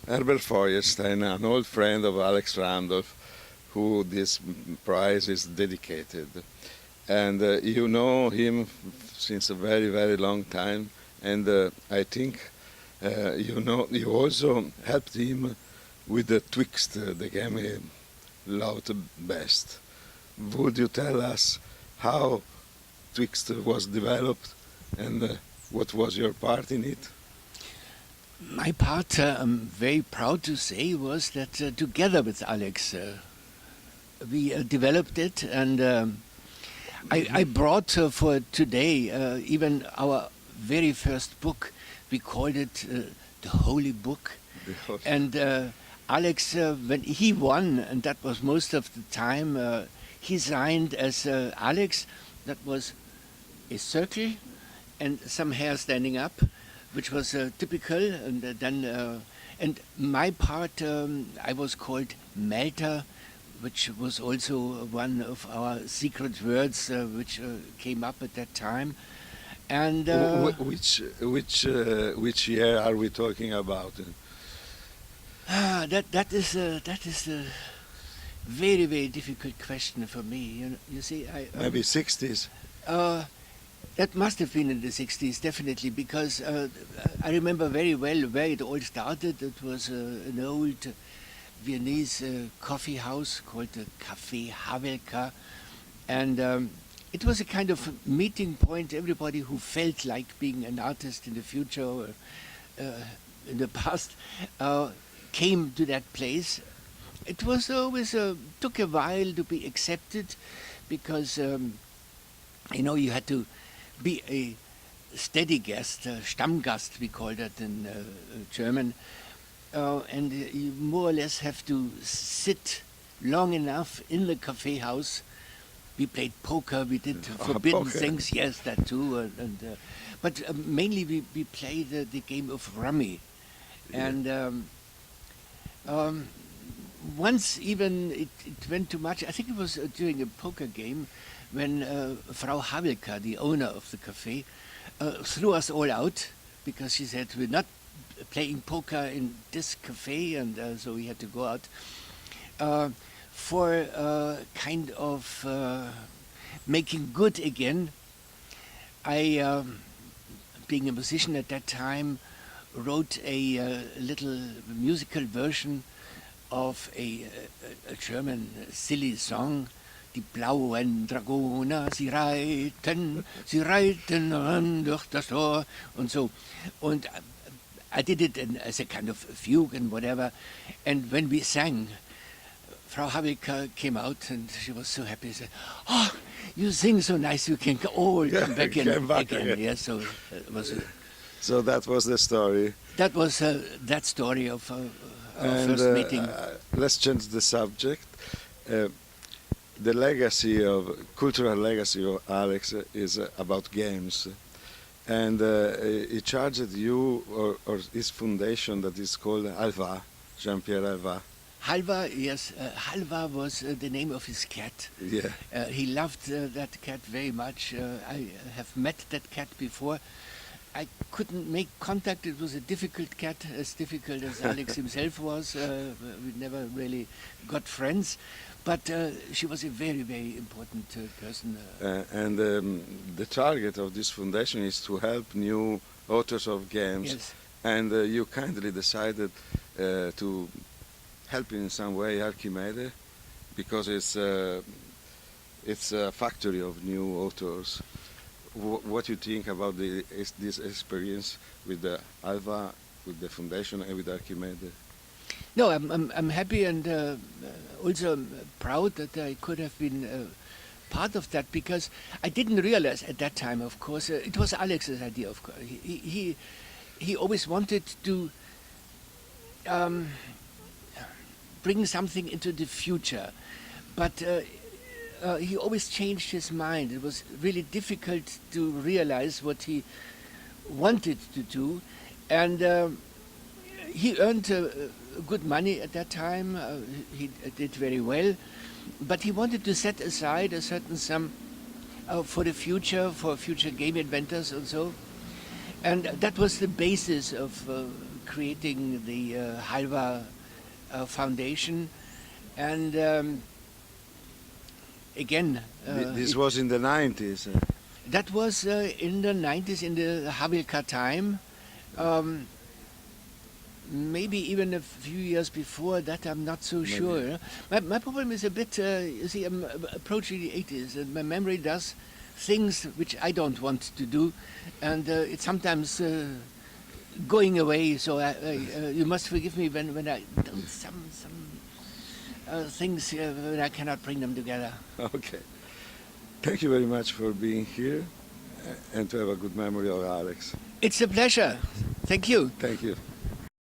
Herbert Feuerstein, an old friend of Alex Randolph, who this prize is dedicated. And you know him since a very, very long time, and I think you also helped him with the Twixt, the game he loved best. Would you tell us how Twixt was developed and what was your part in it? My part, I'm very proud to say, was that together with Alex, we developed it, and I brought for today even our very first book. We called it the Holy Book. And Alex, when he won, and that was most of the time, he signed as Alex. That was a circle and some hair standing up, which was typical. And my part, I was called Malta, which was also one of our secret words which came up at that time. And which year are we talking about? That is a very, very difficult question for me. You see, Maybe 60s. That must have been in the 60s, definitely, because I remember very well where it all started. It was an old Viennese coffee house called the Café Havelka, and it was a kind of meeting point. Everybody who felt like being an artist in the future or in the past came to that place. It was always took a while to be accepted, because you had to be a steady guest, Stammgast, we call that in German, and you more or less have to sit long enough in the cafe house. We played poker, we did forbidden things, yes, that too, but mainly we played the game of rummy. Yeah. And once even it went too much. I think it was during a poker game when Frau Havelka, the owner of the cafe, threw us all out because she said we're not playing poker in this cafe, and so we had to go out for kind of making good again. I, being a musician at that time, wrote a little musical version of a German silly song, Die blauen Dragoner, sie reiten durch das Tor, and so. And I did it as a kind of fugue and whatever. And when we sang, Frau Havelka came out and she was so happy. She said, "Oh, you sing so nice, you can all come back in again." Yeah, so it was. So that was the story. That was that story of our first meeting. Let's change the subject. The cultural legacy of Alex is about games, and he charged you or his foundation that is called Halva, Jean-Pierre Halva. Halva, yes. Halva was the name of his cat. Yeah. He loved that cat very much. I have met that cat before. I couldn't make contact. It was a difficult cat, as difficult as Alex himself was. We never really got friends. But she was a very, very important person. And the target of this foundation is to help new authors of games. Yes. And you kindly decided to help in some way Archimede, because it's a factory of new authors. What do you think about this experience with the Alva, with the foundation, and with Archimede? No, I'm happy and also proud that I could have been part of that, because I didn't realize at that time, of course, it was Alex's idea, of course. He always wanted to bring something into the future, but he always changed his mind. It was really difficult to realize what he wanted to do, and he earned good money at that time. He did very well, but he wanted to set aside a certain sum for the future, for future game inventors and so. And that was the basis of creating the Halva Foundation. And again, This was in the 90s. that was in the 90s, in the Havelka time. Maybe even a few years before that, I'm not so sure. My problem is a bit, you see, I'm approaching the 80s, and my memory does things which I don't want to do, and it's sometimes going away. So you must forgive me when I do some things when I cannot bring them together. Okay. Thank you very much for being here and to have a good memory of Alex. It's a pleasure. Thank you. Thank you.